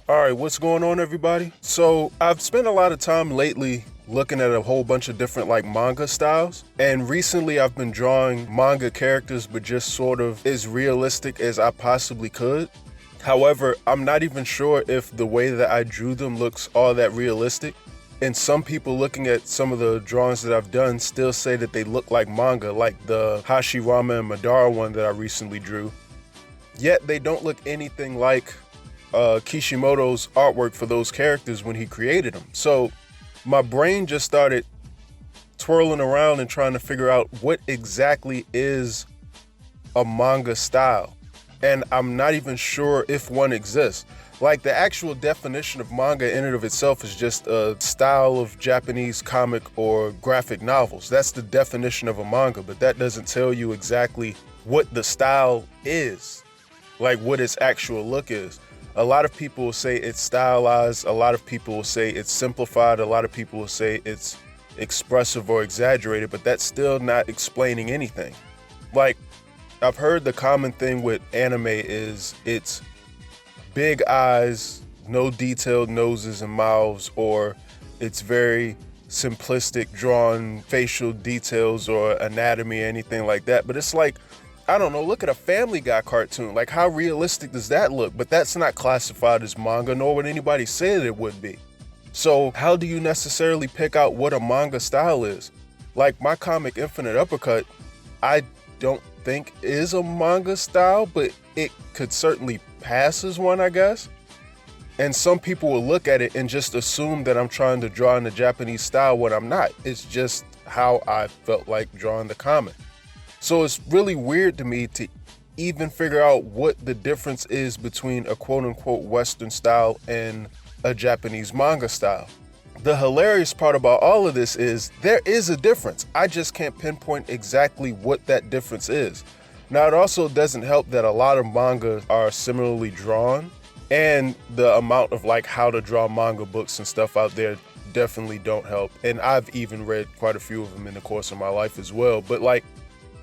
All right, what's going on, everybody? So I've spent a lot of time lately looking at a whole bunch of different manga styles, and recently I've been drawing manga characters but just sort of as realistic as I possibly could. However, I'm not even sure if the way that I drew them looks all that realistic, and some people looking at some of the drawings that I've done still say that they look like manga, like the Hashirama and Madara one that I recently drew. Yet they don't look anything like Kishimoto's artwork for those characters when he created them. So my brain just started twirling around and trying to figure out what exactly is a manga style. And I'm not even sure if one exists. Like, the actual definition of manga in and of itself is just a style of Japanese comic or graphic novels. That's the definition of a manga, but that doesn't tell you exactly what the style is, like what its actual look is. A lot of people will say it's stylized, a lot of people will say it's simplified, a lot of people will say it's expressive or exaggerated, but that's still not explaining anything. Like, I've heard the common thing with anime is it's big eyes, no detailed noses and mouths, or it's very simplistic drawn facial details or anatomy or anything like that. But it's like, I don't know, look at a Family Guy cartoon. Like, how realistic does that look? But that's not classified as manga, nor would anybody say that it would be. So how do you necessarily pick out what a manga style is? Like, my comic Infinite Uppercut, I don't think is a manga style, but it could certainly pass as one, I guess. And some people will look at it and just assume that I'm trying to draw in the Japanese style when I'm not. It's just how I felt like drawing the comic. So it's really weird to me to even figure out what the difference is between a quote-unquote Western style and a Japanese manga style. The hilarious part about all of this is there is a difference. I just can't pinpoint exactly what that difference is. Now, it also doesn't help that a lot of manga are similarly drawn, and the amount of how to draw manga books and stuff out there definitely don't help. And I've even read quite a few of them in the course of my life as well. But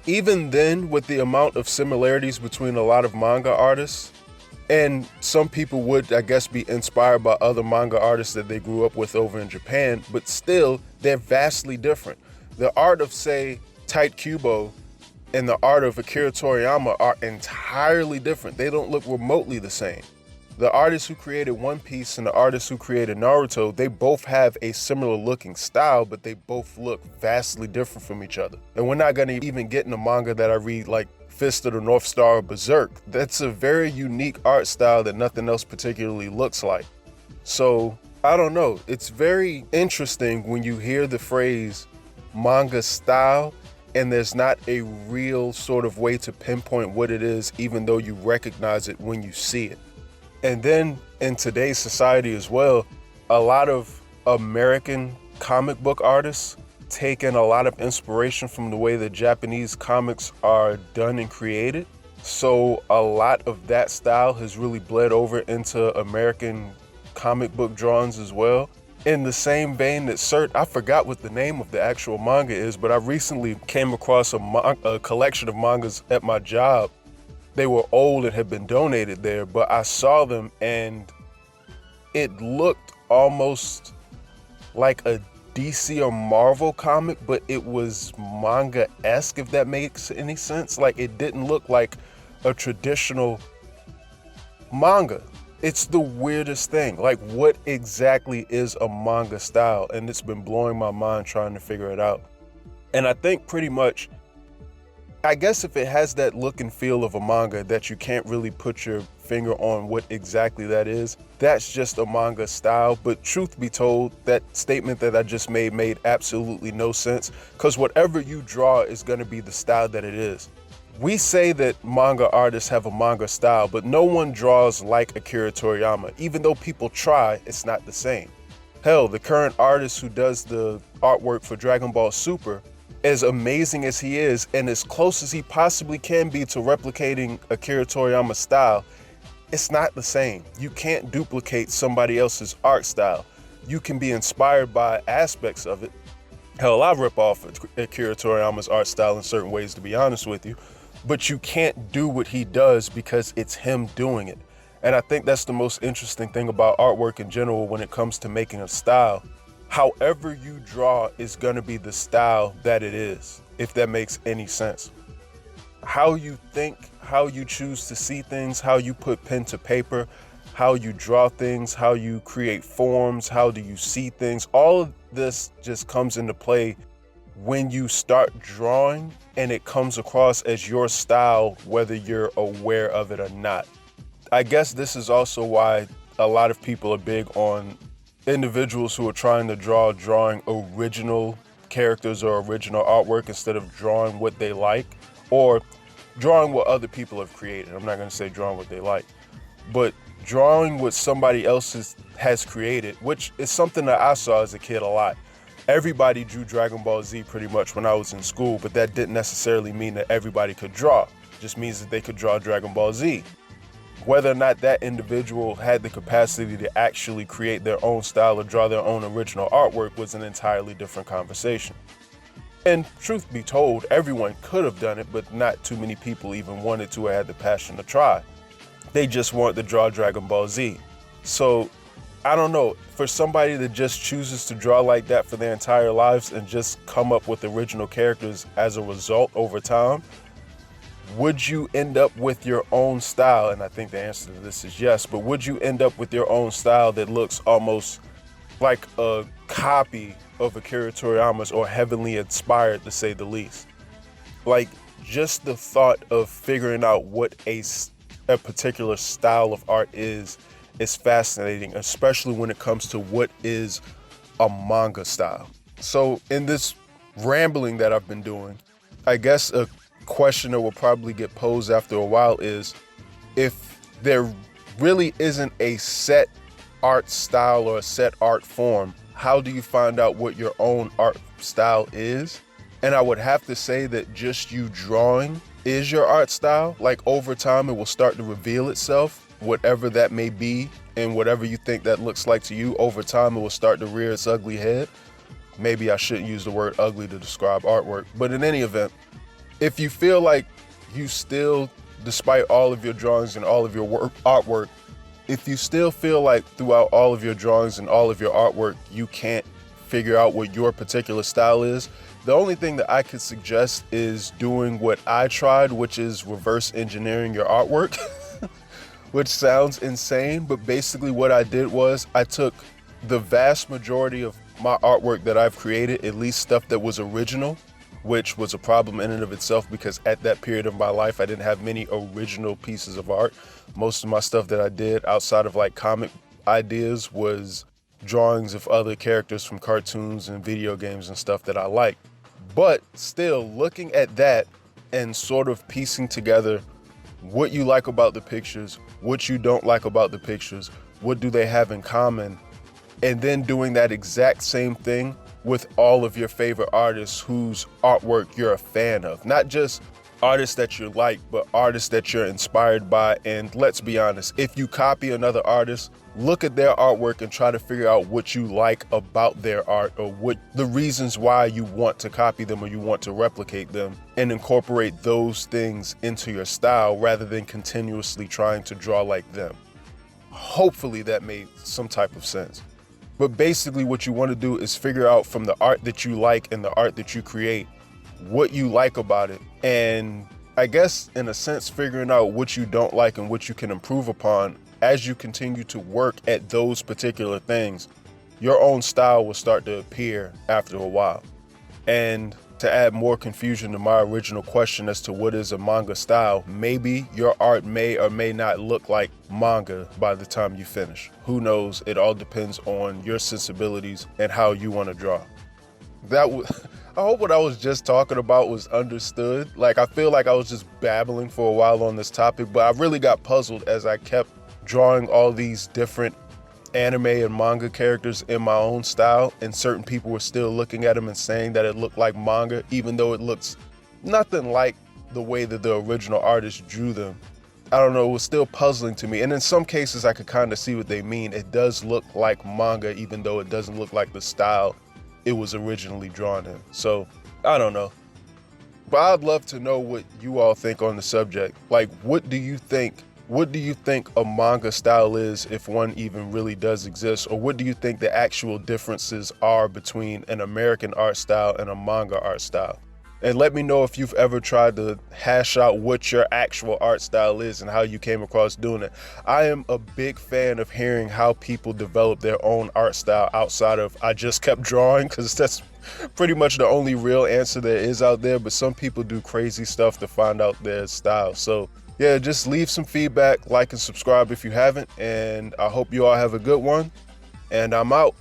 even then, with the amount of similarities between a lot of manga artists, and some people would, I guess, be inspired by other manga artists that they grew up with over in Japan, but still, they're vastly different. The art of, say, Tite Kubo and the art of Akira Toriyama are entirely different. They don't look remotely the same. The artist who created One Piece and the artist who created Naruto, they both have a similar looking style, but they both look vastly different from each other. And we're not going to even get in a manga that I read like Fist of the North Star or Berserk. That's a very unique art style that nothing else particularly looks like. So, I don't know. It's very interesting when you hear the phrase manga style and there's not a real sort of way to pinpoint what it is, even though you recognize it when you see it. And then in today's society as well, a lot of American comic book artists take in a lot of inspiration from the way the Japanese comics are done and created. So a lot of that style has really bled over into American comic book drawings as well. In the same vein that I forgot what the name of the actual manga is, but I recently came across a collection of mangas at my job. They were old and had been donated there, but I saw them and it looked almost like a DC or Marvel comic, but it was manga-esque, if that makes any sense. Like, it didn't look like a traditional manga. It's the weirdest thing. Like, what exactly is a manga style? And it's been blowing my mind trying to figure it out. And I think pretty much, I guess if it has that look and feel of a manga that you can't really put your finger on what exactly that is, that's just a manga style. But truth be told, that statement that I just made absolutely no sense, because whatever you draw is going to be the style that it is. We say that manga artists have a manga style, but no one draws like Akira Toriyama. Even though people try, it's not the same. Hell, the current artist who does the artwork for Dragon Ball Super, as amazing as he is and as close as he possibly can be to replicating Akira Toriyama's style, it's not the same. You can't duplicate somebody else's art style. You can be inspired by aspects of it. Hell, I rip off Akira Toriyama's art style in certain ways, to be honest with you, but you can't do what he does because it's him doing it. And I think that's the most interesting thing about artwork in general when it comes to making a style. However you draw is gonna be the style that it is, if that makes any sense. How you think, how you choose to see things, how you put pen to paper, how you draw things, how you create forms, how do you see things, all of this just comes into play when you start drawing and it comes across as your style, whether you're aware of it or not. I guess this is also why a lot of people are big on individuals who are trying to drawing original characters or original artwork instead of drawing what they like or drawing what other people have created. I'm not going to say drawing what they like, but drawing what somebody else has created, which is something that I saw as a kid a lot. Everybody drew Dragon Ball Z pretty much when I was in school, but that didn't necessarily mean that everybody could draw. It just means that they could draw Dragon Ball Z. Whether or not that individual had the capacity to actually create their own style or draw their own original artwork was an entirely different conversation. And truth be told, everyone could have done it, but not too many people even wanted to or had the passion to try. They just wanted to draw Dragon Ball Z. So, I don't know, for somebody that just chooses to draw like that for their entire lives and just come up with original characters as a result over time, would you end up with your own style? And I think the answer to this is yes, but would you end up with your own style that looks almost like a copy of Akira Toriyama's or heavily inspired, to say the least? Like, just the thought of figuring out what a particular style of art is fascinating, especially when it comes to what is a manga style. So in this rambling that I've been doing, I guess a question that will probably get posed after a while is, if there really isn't a set art style or a set art form, how do you find out what your own art style is? And I would have to say that just you drawing is your art style. Like, over time, it will start to reveal itself, whatever that may be, and whatever you think that looks like to you, over time, it will start to rear its ugly head. Maybe I shouldn't use the word ugly to describe artwork, but in any event, if you feel like you still, despite all of your drawings and all of your artwork, if you still feel like throughout all of your drawings and all of your artwork, you can't figure out what your particular style is, the only thing that I could suggest is doing what I tried, which is reverse engineering your artwork, which sounds insane, but basically what I did was I took the vast majority of my artwork that I've created, at least stuff that was original, which was a problem in and of itself because at that period of my life, I didn't have many original pieces of art. Most of my stuff that I did outside of like comic ideas was drawings of other characters from cartoons and video games and stuff that I like. But still, looking at that and sort of piecing together what you like about the pictures, what you don't like about the pictures, what do they have in common, and then doing that exact same thing with all of your favorite artists whose artwork you're a fan of. Not just artists that you like, but artists that you're inspired by. And let's be honest, if you copy another artist, look at their artwork and try to figure out what you like about their art, or what the reasons why you want to copy them or you want to replicate them, and incorporate those things into your style rather than continuously trying to draw like them. Hopefully that made some type of sense. But basically what you want to do is figure out from the art that you like and the art that you create, what you like about it. And I guess in a sense, figuring out what you don't like and what you can improve upon as you continue to work at those particular things, your own style will start to appear after a while. And to add more confusion to my original question as to what is a manga style, maybe your art may or may not look like manga by the time you finish. Who knows? It all depends on your sensibilities and how you want to draw. I hope what I was just talking about was understood. Like, I feel like I was just babbling for a while on this topic, but I really got puzzled as I kept drawing all these different anime and manga characters in my own style, and certain people were still looking at them and saying that it looked like manga, even though it looks nothing like the way that the original artist drew them. I don't know, it was still puzzling to me. And in some cases, I could kind of see what they mean. It does look like manga, even though it doesn't look like the style it was originally drawn in. So, I don't know. But I'd love to know what you all think on the subject. Like, what do you think what do you think a manga style is, if one even really does exist? Or what do you think the actual differences are between an American art style and a manga art style? And let me know if you've ever tried to hash out what your actual art style is and how you came across doing it. I am a big fan of hearing how people develop their own art style outside of I just kept drawing, because that's pretty much the only real answer there is out there. But some people do crazy stuff to find out their style. So yeah, just leave some feedback, like and subscribe if you haven't. And I hope you all have a good one. And I'm out.